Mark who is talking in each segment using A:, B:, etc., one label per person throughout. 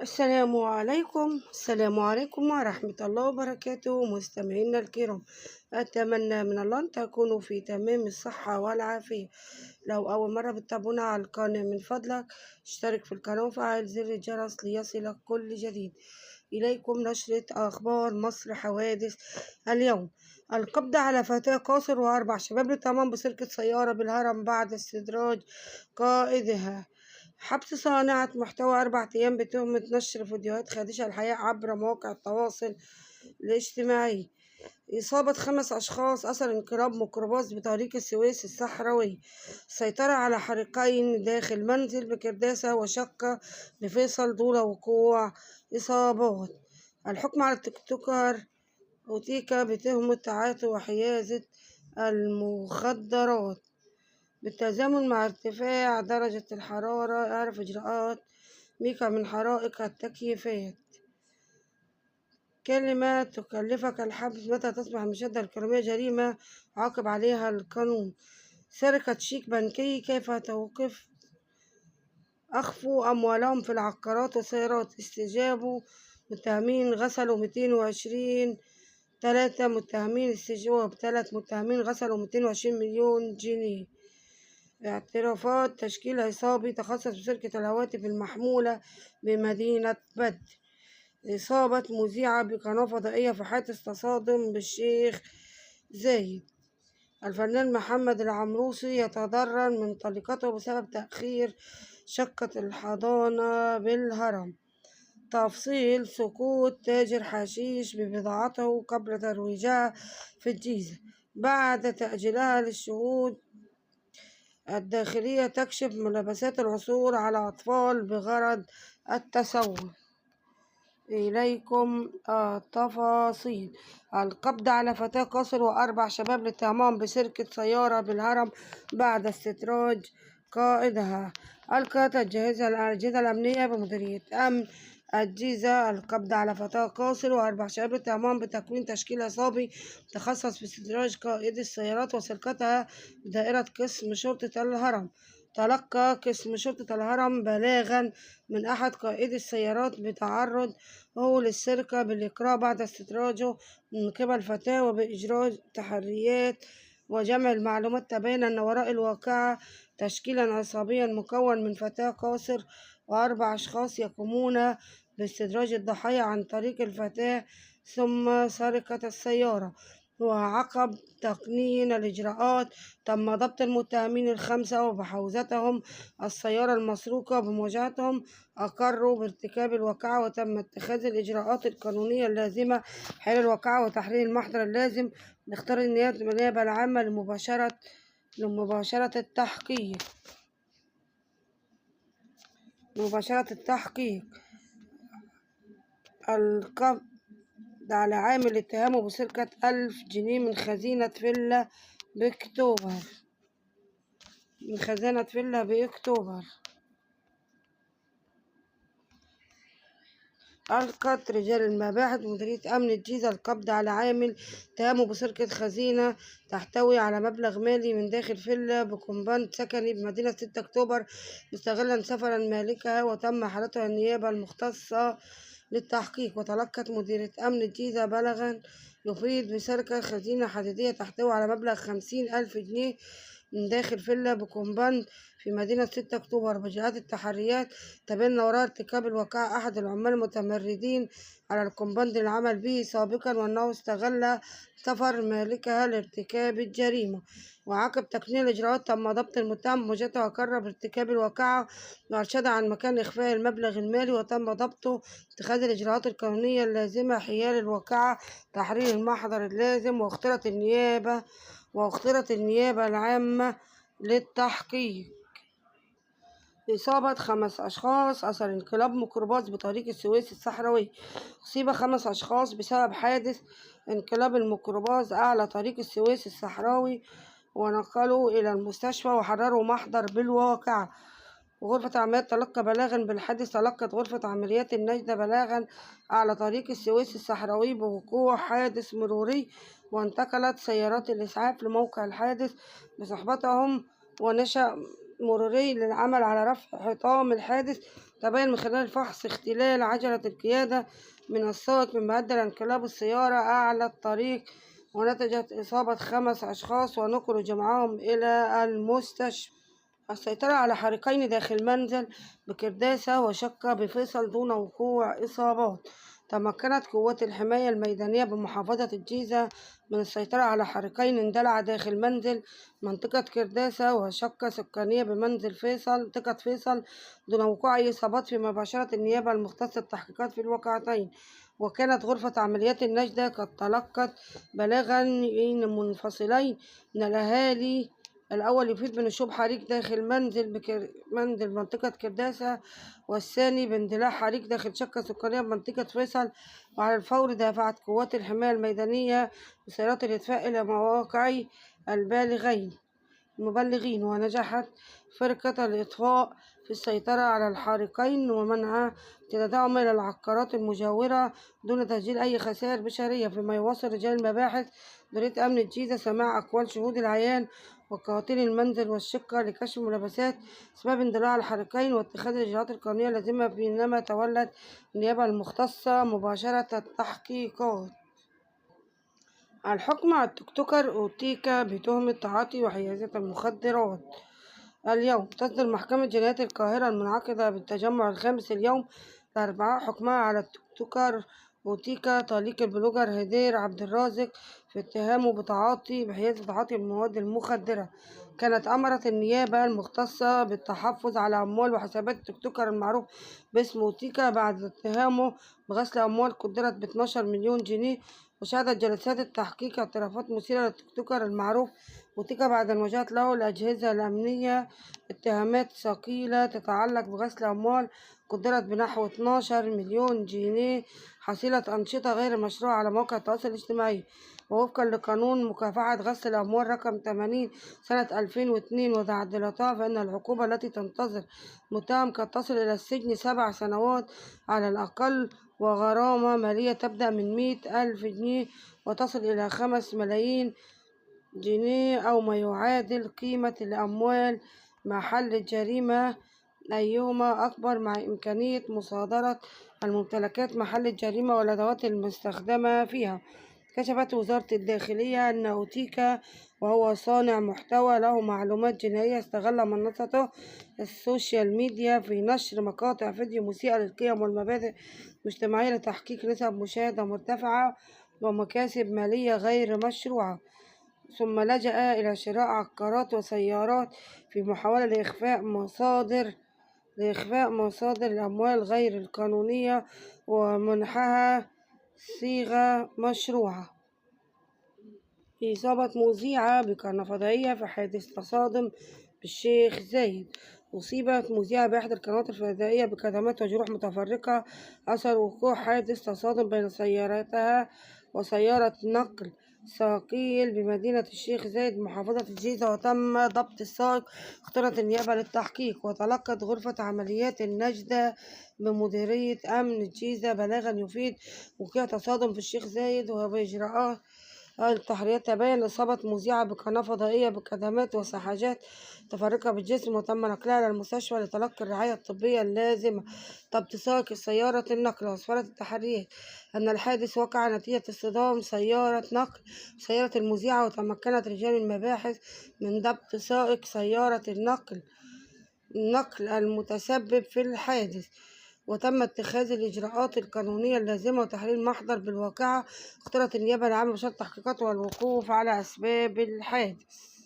A: السلام عليكم ورحمة الله وبركاته مستمعينا الكرام. أتمنى من الله أن تكونوا في تمام الصحة والعافية. لو أول مرة بتتابعونا على القناة من فضلك اشترك في القناة وفعل زر الجرس ليصلك كل جديد. إليكم نشرة أخبار مصر حوادث اليوم. القبض على فتاة قاصر وأربع شباب للتمام بسرقة سيارة بالهرم بعد استدراج قائدها. حبس صانعة محتوى 4 أيام بتهمة نشر فيديوهات خادشة الحياة عبر مواقع التواصل الاجتماعي. إصابة 5 أشخاص أثر انقلاب ميكروباص بطريق السويس الصحراوي. السيطرة على حريقين داخل منزل بكرداسة وشقة بفيصل دون وقوع إصابات. الحكم على التيك توكر أوتيكا بتهمة تعاطي وحيازة المخدرات. بالتزامن مع ارتفاع درجة الحرارة اعرف إجراءات ميكا من حرائق التكييفات. كلمة تكلفك الحبس متى تصبح المشادة الإلكترونية جريمة عاقب عليها القانون. سرقة شيك بنكي كيف توقف أخفوا أموالهم في العقارات والسيارات. استجابوا متهمين غسلوا 220 3 متهمين استجواب 3 متهمين غسلوا 220 مليون جنيه. اعترافات تشكيل عصابي تخصص بسرقة الهواتف المحمولة بمدينة بدر. إصابة مذيعة بقناة فضائية في حادث تصادم بالشيخ زايد. الفنان محمد العمروسي يتضرر من طليقته بسبب تأخير شقة الحضانة بالهرم. تفصيل سقوط تاجر حشيش ببضاعته قبل ترويجها في الجيزة بعد تأجيلها للشهود. الداخلية تكشف ملابسات العثور على أطفال بغرض التسول. إليكم التفاصيل. القبض على فتاة قاصر وأربع شباب للتهمهم بسرقة سيارة بالهرم بعد استدراج قائدها. ألقت الأجهزة الأمنية بمديرية أمن الجيزة القبض على فتاة قاصر وأربع شباب للتهمهم بتكوين تشكيل عصابي تخصص في استدراج قائد السيارات وسرقتها بدائرة قسم شرطة الهرم. تلقى قسم شرطة الهرم بلاغا من أحد قائدي السيارات بتعرضه للسرقة بالإقراء بعد استدراجه من قبل فتاة وبإجراء تحريات وجمع المعلومات. تبين أن وراء الواقعة تشكيلا عصابيا مكون من فتاة قاصر وأربع أشخاص يقومون باستدراج الضحايا عن طريق الفتاة ثم سرقة السيارة. وعقب تقنين الإجراءات تم ضبط المتهمين ال5 وبحوزتهم السيارة المسروقة. بمواجهتهم أقروا بارتكاب الواقعة وتم اتخاذ الإجراءات القانونية اللازمة حين الواقعة وتحرير المحضر اللازم لاختيار النيابة العامة لمباشرة التحقيق. القبض على عامل اتهامه بسرقة 1000 جنيه من خزينة فيلا بأكتوبر. ألقت رجال المباحث مديرية أمن الجيزة القبض على عامل اتهامه بسرقة خزينة تحتوي على مبلغ مالي من داخل فيلا بكومباوند سكني بمدينة 6 أكتوبر مستغلا سفرا مالكها وتم حالتها النيابة المختصة للتحقيق. وتلقت مديرية أمن الجيزة بلاغا يفيد بسرقة خزينة حديدية تحتوي على مبلغ 50,000 جنيه من داخل فيلا بكومباوند في مدينة 6 أكتوبر. بجهات التحريات تبين وراء ارتكاب الواقعة أحد العمال المتمردين على الكومباوند العمل به سابقا وأنه استغل سفر مالكها لارتكاب الجريمة. وعقب تقنين الإجراءات تم ضبط المتهم بمواجهته وقرر بارتكاب الواقعة وأرشد عن مكان إخفاء المبلغ المالي وتم ضبطه اتخاذ الإجراءات القانونية اللازمة حيال الواقعة تحرير المحضر اللازم. واختارت النيابة العامة للتحقيق. إصابة 5 أشخاص أثر انقلاب ميكروباص بطريق السويس الصحراوي. أصيب 5 أشخاص بسبب حادث انقلاب الميكروباص أعلى طريق السويس الصحراوي ونقلوا إلى المستشفى وحرروا محضر بالواقعة. وغرفة عمليات تلقى بلاغا بالحادث. تلقت غرفة عمليات النجدة بلاغا على طريق السويس الصحراوي بوقوع حادث مروري وانتقلت سيارات الإسعاف لموقع الحادث بصحبتهم ونشأ مروري للعمل على رفع حطام الحادث تبين من خلال الفحص اختلال عجلة القيادة من السائق مما أدى لانقلاب السيارة أعلى الطريق، ونتجت إصابة 5 أشخاص ونقلوا جميعهم إلى المستشفى. السيطرة على حريقين داخل منزل بكرداسة وشقة بفيصل دون وقوع إصابات. تمكنت قوات الحماية الميدانية بمحافظة الجيزة من السيطرة على حريقين اندلعا داخل منزل منطقة كرداسة وشقة سكانية بمنزل منطقة فيصل دون وقوع أي إصابات، فيما باشرت النيابة المختصة التحقيقات في الواقعتين. وكانت غرفة عمليات النجدة قد تلقت بلاغين منفصلين من الأهالي. الأول يفيد بنشوب حريق داخل منزل منطقة كرداسة، والثاني باندلاع حريق داخل شقة سكانية بمنطقة فيصل. وعلى الفور دافعت قوات الحماية الميدانية بسيارات الإطفاء إلى مواقع المبلغين، ونجحت فرقة الإطفاء في السيطرة على الحريقين ومنع امتدادهم إلى العقارات المجاورة دون تسجيل أي خسائر بشرية. فيما يواصل رجال المباحث مديرية أمن الجيزة سماع أقوال شهود العيان وقواتل المنزل والشقة لكشف ملابسات أسباب اندلاع الحريقين واتخاذ الإجراءات القانونية اللازمة، بينما تولت النيابة المختصة مباشرة التحقيقات. الحكم على التيك توكر أوتيكا بتهمة تعاطي وحيازة المخدرات. اليوم تصدر محكمة جنايات القاهرة المنعقدة بالتجمع الخامس اليوم الأربعاء حكمها على التيك توكر أوتيكا طليق البلوجر هدير عبد الرازق في اتهامه بحيازة تعاطي المواد المخدرة. كانت أمرت النيابة المختصة بالتحفظ على أموال وحسابات التيك توكر المعروف باسم أوتيكا بعد اتهامه بغسل أموال قدرت ب12 مليون جنيه. وشهدت جلسات التحقيق اعترافات مثيرة للتيك توكر المعروف أوتيكا بعد أن وجهت له الأجهزة الأمنية اتهامات ثقيلة تتعلق بغسل أموال قدرت بنحو 12 مليون جنيه حصيلة أنشطة غير مشروعة على مواقع التواصل الاجتماعي. ووفقا لقانون مكافحة غسل الأموال رقم 80 سنة 2002 وتعديلاتها، فإن العقوبة التي تنتظر المتهم قد تصل إلى السجن 7 سنوات على الأقل، وغرامة مالية تبدأ من 100,000 جنيه وتصل إلى 5 ملايين جنيه أو ما يعادل قيمة الأموال محل الجريمة أيهما أكبر، مع إمكانية مصادرة الممتلكات محل الجريمة والأدوات المستخدمة فيها. كشفت وزارة الداخلية أن أوتيكا وهو صانع محتوى له معلومات جنائية استغل منصته السوشيال ميديا في نشر مقاطع فيديو مسيئة للقيم والمبادئ المجتمعية لتحقيق نسب مشاهدة مرتفعة ومكاسب مالية غير مشروعة، ثم لجأ إلى شراء عقارات وسيارات في محاولة لإخفاء مصادر الأموال غير القانونية ومنحها صيغة مشروعة. إصابة مذيعة بقناة فضائية في حادث تصادم بالشيخ زايد. أصيبت مذيعة بإحدى القنوات الفضائية بكدمات وجروح متفرقة أثر وقوع حادث تصادم بين سيارتها وسيارة نقل ثقيل بمدينة الشيخ زايد محافظة الجيزة، وتم ضبط السائق. اختارت النيابة للتحقيق. وتلقت غرفة عمليات النجدة بمديرية أمن الجيزة بلاغا يفيد وقوع تصادم في الشيخ زايد، وبإجراءات التحريات تبين إصابة مذيعة بقناة فضائية بكدمات وسحاجات متفرقة بالجسم، وتم نقلها إلى المستشفى لتلقي الرعاية الطبية اللازمة. ضبط سائق سيارة النقل. وأسفرت التحريات أن الحادث وقع نتيجة اصطدام سيارة نقل بسيارة المذيعة، وتمكنت رجال المباحث من ضبط سائق سيارة النقل المتسبب في الحادث، وتم اتخاذ الإجراءات القانونية اللازمة وتحرير محضر بالواقعة. اختارت النيابة العامة بشأن التحقيقات والوقوف على أسباب الحادث.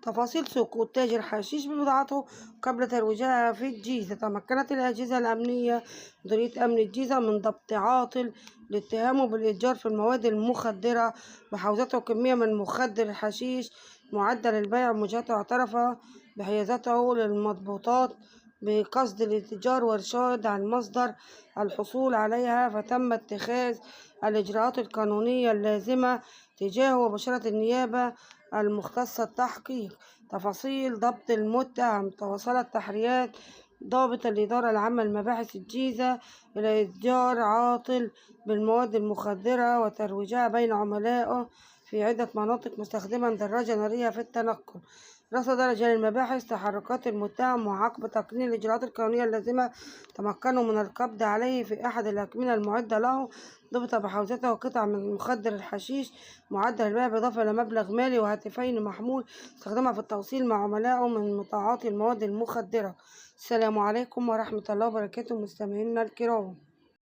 A: تفاصيل سقوط تاجر حشيش ببضاعته قبل ترويجها في الجيزة. تمكنت الأجهزة الأمنية مديرية أمن الجيزة من ضبط عاطل لاتهامه بالإتجار في المواد المخدرة بحوزته كمية من مخدر الحشيش معدل البيع ومواجهته. اعترف بحيازته للمضبوطات بقصد الاتجار وإرشاد عن مصدر الحصول عليها، فتم اتخاذ الإجراءات القانونية اللازمة تجاهه. وبشرت النيابة المختصة التحقيق. تفاصيل ضبط المتهم. توصلت تحريات ضابط الإدارة العامة لمباحث الجيزة إلى إتجار عاطل بالمواد المخدرة وترويجها بين عملائه في عدة مناطق مستخدما دراجة نارية في التنقل. رصد رجال المباحث تحركات المتهم، وعقب تقنين الإجراءات القانونية اللازمة تمكنوا من القبض عليه في أحد الأكمنة المعدة له. ضبط بحوزته قطع من مخدر الحشيش معدل البيع، بالإضافة إلى مبلغ مالي وهاتفين محمول استخدمها في التوصيل مع عملائه من متعاطي المواد المخدرة. السلام عليكم ورحمة الله وبركاته مستمعينا الكرام.